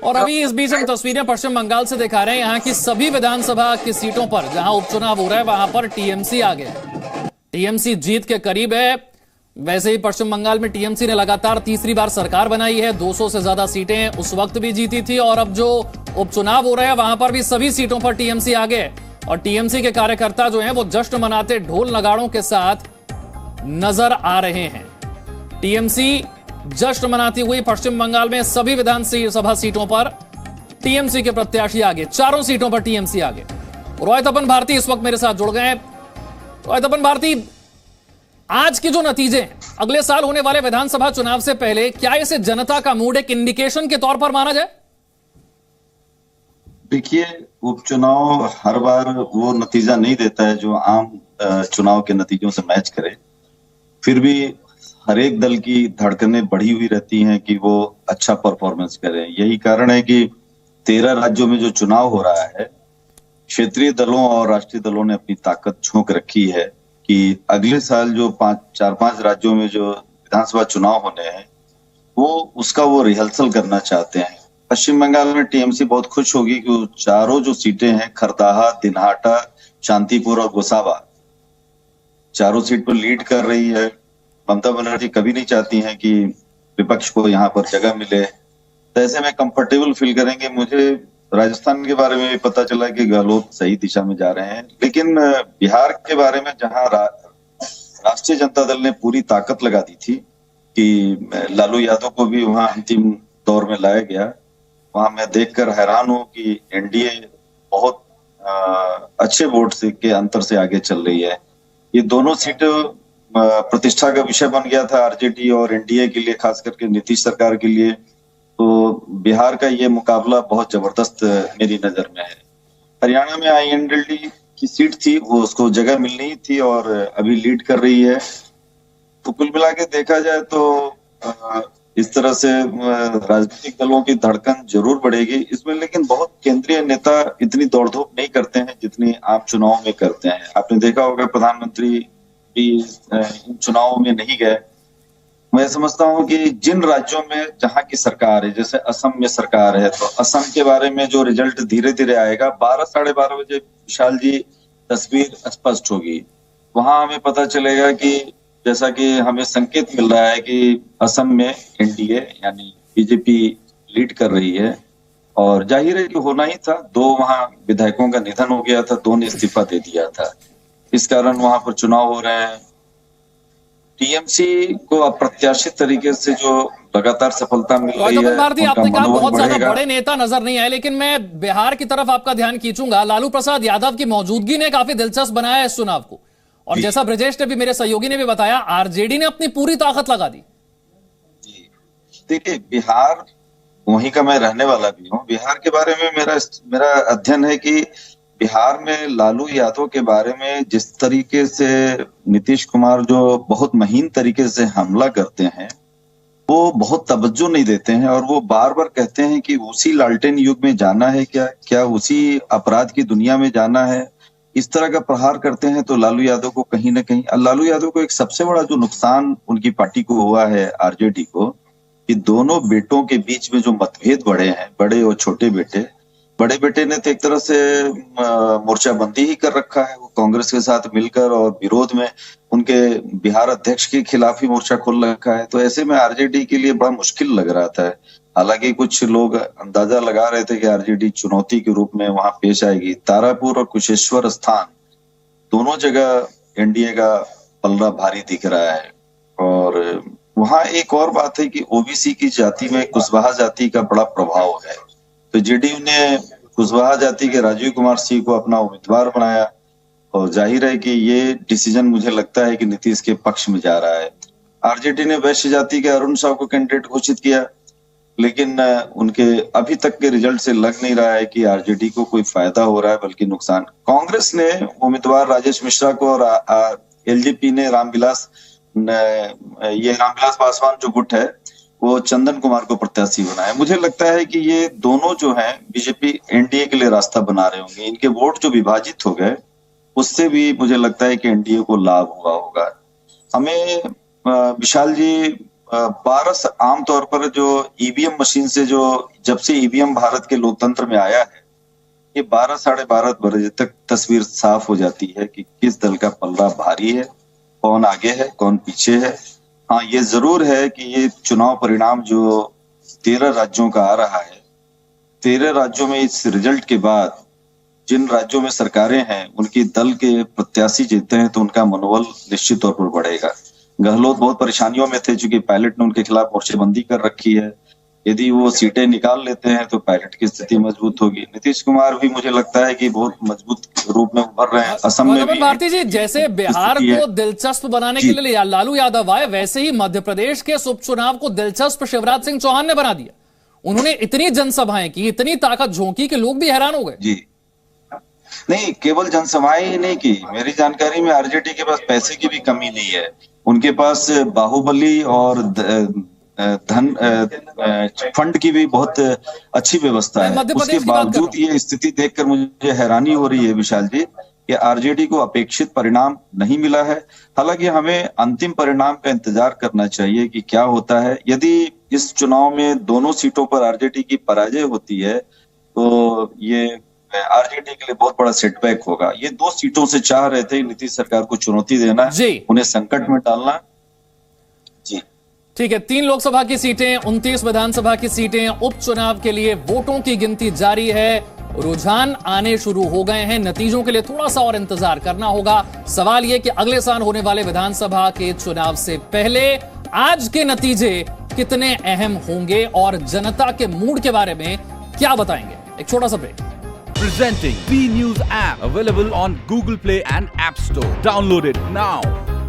और अभी इस बीच हम तस्वीरें पश्चिम बंगाल से दिखा रहे हैं। यहाँ की सभी विधानसभा की सीटों पर जहां उपचुनाव हो रहा है वहां पर टीएमसी आ गया है। टीएमसी जीत के करीब है। वैसे ही पश्चिम बंगाल में टीएमसी ने लगातार तीसरी बार सरकार बनाई है। 200 से ज्यादा सीटें उस वक्त भी जीती थी और अब जो उपचुनाव हो रहे हैं वहां पर भी सभी सीटों पर टीएमसी आ गए और टीएमसी के कार्यकर्ता जो हैं वो जश्न मनाते ढोल नगाड़ों के साथ नजर आ रहे हैं। टीएमसी जश्न मनाती हुई पश्चिम बंगाल में सभी विधानसभा सीटों पर टीएमसी के प्रत्याशी आगे, चारों सीटों पर टीएमसी आगे। रोय तपन भारती इस वक्त मेरे साथ जुड़ गए हैं। रोय तपन भारती, आज के जो नतीजे हैं अगले साल होने वाले विधानसभा चुनाव से पहले, क्या इसे जनता का मूड एक इंडिकेशन के तौर पर माना जाए? देखिए, उपचुनाव हर बार वो नतीजा नहीं देता है जो आम चुनाव के नतीजों से मैच करे। फिर भी हर एक दल की धड़कनें बढ़ी हुई रहती हैं कि वो अच्छा परफॉर्मेंस करें। यही कारण है कि 13 राज्यों में जो चुनाव हो रहा है, क्षेत्रीय दलों और राष्ट्रीय दलों ने अपनी ताकत झोंक रखी है कि अगले साल जो 4-5 राज्यों में जो विधानसभा चुनाव होने हैं वो रिहर्सल करना चाहते हैं। पश्चिम बंगाल में टीएमसी बहुत खुश होगी कि चारों जो सीटें हैं, खरदाहा, दिनहाटा, शांतिपुर और गोसावा, चारों सीट पर लीड कर रही है। ममता बनर्जी कभी नहीं चाहती हैं कि विपक्ष को यहाँ पर जगह मिले, तो ऐसे में कंफर्टेबल फील करेंगे। मुझे राजस्थान के बारे में भी पता चला कि गहलोत सही दिशा में जा रहे हैं, लेकिन बिहार के बारे में जहां राष्ट्रीय जनता दल ने पूरी ताकत लगा दी थी कि लालू यादव को भी वहां अंतिम दौर में लाया गया, वहां मैं देखकर हैरान हूं कि एनडीए बहुत अच्छे वोट से के अंतर से आगे चल रही है। ये दोनों सीटें प्रतिष्ठा का विषय बन गया था आरजेडी और एनडीए के लिए, खास करके नीतीश सरकार के लिए। तो बिहार का ये मुकाबला बहुत जबरदस्त मेरी नजर में है। हरियाणा में आईएनएलडी की सीट थी, वो उसको जगह मिलनी थी और अभी लीड कर रही है। तो कुल मिला के देखा जाए तो इस तरह से राजनीतिक दलों की धड़कन जरूर बढ़ेगी इसमें, लेकिन बहुत केंद्रीय नेता इतनी दौड़धूप नहीं करते हैं जितनी आम चुनाव में करते हैं। आपने देखा होगा प्रधानमंत्री भी इन चुनावों में नहीं गए। मैं समझता हूं कि जिन राज्यों में जहां की सरकार है, जैसे असम में सरकार है, तो असम के बारे में जो रिजल्ट धीरे धीरे आएगा, 12-12:30 बजे विशाल जी तस्वीर स्पष्ट होगी। वहां हमें पता चलेगा कि जैसा कि हमें संकेत मिल रहा है कि असम में एनडीए यानी बीजेपी लीड कर रही है और जाहिर है कि होना ही था। 2 वहां विधायकों का निधन हो गया था, 2 ने इस्तीफा दे दिया था, इस कारण वहां पर चुनाव हो रहे हैं। टीएमसी को अप्रत्याशित तरीके से जो लगातार सफलता मिल रही है, आपने कहा बहुत ज्यादा बड़े नेता नजर नहीं आए, लेकिन मैं बिहार की तरफ आपका ध्यान खींचूंगा। लालू प्रसाद यादव की मौजूदगी ने काफी दिलचस्प बनाया है इस चुनाव को, और जैसा ब्रजेश ने भी, मेरे सहयोगी ने भी बताया, आरजेडी ने अपनी पूरी ताकत लगा दी। देखिए, बिहार वहीं का मैं रहने वाला भी हूँ। बिहार के बारे में मेरा अध्ययन है कि बिहार में लालू यादव के बारे में जिस तरीके से नीतीश कुमार जो बहुत महीन तरीके से हमला करते हैं, वो बहुत तवज्जो नहीं देते हैं और वो बार बार कहते हैं कि उसी लालटेन युग में जाना है, क्या उसी अपराध की दुनिया में जाना है। इस तरह का प्रहार करते हैं। तो लालू यादव को कहीं ना कहीं, लालू यादव को एक सबसे बड़ा जो नुकसान उनकी पार्टी को हुआ है, आरजेडी को, कि दोनों बेटों के बीच में जो मतभेद बढ़े हैं, बड़े और छोटे बेटे, बड़े बेटे ने तो एक तरह से मोर्चाबंदी ही कर रखा है, वो कांग्रेस के साथ मिलकर और विरोध में उनके बिहार अध्यक्ष के खिलाफ ही मोर्चा खोल रखा है। तो ऐसे में आरजेडी के लिए बड़ा मुश्किल लग रहा था। हालांकि कुछ लोग अंदाजा लगा रहे थे कि आरजेडी चुनौती के रूप में वहां पेश आएगी। तारापुर और कुशेश्वर स्थान दोनों जगह एनडीए का पलड़ा भारी दिख रहा है। और वहां एक और बात है कि ओबीसी की जाति में कुशवाहा जाति का बड़ा प्रभाव है। तो जेडीयू ने कुशवाहा जाति के राजीव कुमार सिंह को अपना उम्मीदवार बनाया और जाहिर है कि ये डिसीजन मुझे लगता है कि नीतीश के पक्ष में जा रहा है। आरजेडी ने वैश्य जाति के अरुण साव को कैंडिडेट घोषित किया, लेकिन उनके अभी तक के रिजल्ट से लग नहीं रहा है कि आरजेडी को कोई फायदा हो रहा है, बल्कि नुकसान। कांग्रेस ने उम्मीदवार राजेश मिश्रा को और एलजेपी ने रामविलास पासवान जो गुट है वो चंदन कुमार को प्रत्याशी बनाया। मुझे लगता है कि ये दोनों जो हैं बीजेपी एनडीए के लिए रास्ता बना रहे होंगे। इनके वोट जो विभाजित हो गए उससे भी मुझे लगता है कि एनडीए को लाभ हुआ होगा। हमें विशाल जी 12 आमतौर पर जो ईवीएम मशीन से जो जब से ईवीएम भारत के लोकतंत्र में आया है, ये 12 साढ़े 12 बजे तक तस्वीर साफ हो जाती है कि किस दल का पल्ला भारी है, कौन आगे है, कौन पीछे है। हाँ, ये जरूर है कि ये चुनाव परिणाम जो 13 राज्यों का आ रहा है, 13 राज्यों में इस रिजल्ट के बाद जिन राज्यों में सरकारें हैं, उनकी दल के प्रत्याशी जीतते हैं तो उनका मनोबल निश्चित तौर पर बढ़ेगा। गहलोत बहुत परेशानियों में थे, चूंकि पायलट ने उनके खिलाफ मोर्चेबंदी कर रखी है। यदि वो सीटें निकाल लेते हैं तो पायलट की स्थिति मजबूत होगी। नीतीश कुमार भी मुझे लगता है कि बहुत मजबूत रूप में उभर रहे हैं। असम में भी भारती जी, जैसे बिहार को दिलचस्प बनाने के लिए लालू यादव आए, वैसे ही मध्य प्रदेश के उपचुनाव को दिलचस्प शिवराज सिंह चौहान ने बना दिया। उन्होंने इतनी जनसभाएं की, इतनी ताकत झोंकी कि लोग भी हैरान हो गए। जी नहीं, केवल जनसभाएं ही नहीं की। मेरी जानकारी में आरजेडी के पास पैसे की भी कमी नहीं है। उनके पास बाहुबली और धन फंड की भी बहुत अच्छी व्यवस्था है। उसके बावजूद ये स्थिति देखकर मुझे हैरानी हो रही है विशाल जी कि आरजेडी को अपेक्षित परिणाम नहीं मिला है। हालांकि हमें अंतिम परिणाम का इंतजार करना चाहिए कि क्या होता है। यदि इस चुनाव में दोनों सीटों पर आरजेडी की पराजय होती है तो ये आरजेडी के लिए बहुत बड़ा सेटबैक होगा। ये 2 सीटों से चाह रहे थे नीतीश सरकार को चुनौती देना, उन्हें संकट में डालना। जी ठीक है, 3 लोकसभा की सीटें, 29 विधानसभा की सीटें, उपचुनाव के लिए वोटों की गिनती जारी है। रुझान आने शुरू हो गए हैं। नतीजों के लिए थोड़ा सा और इंतजार करना होगा। सवाल यह कि अगले साल होने वाले विधानसभा के चुनाव से पहले आज के नतीजे कितने अहम होंगे और जनता के मूड के बारे में क्या बताएंगे। एक छोटा सा break. Presenting B News app, available on Google Play and App Store. Download it now.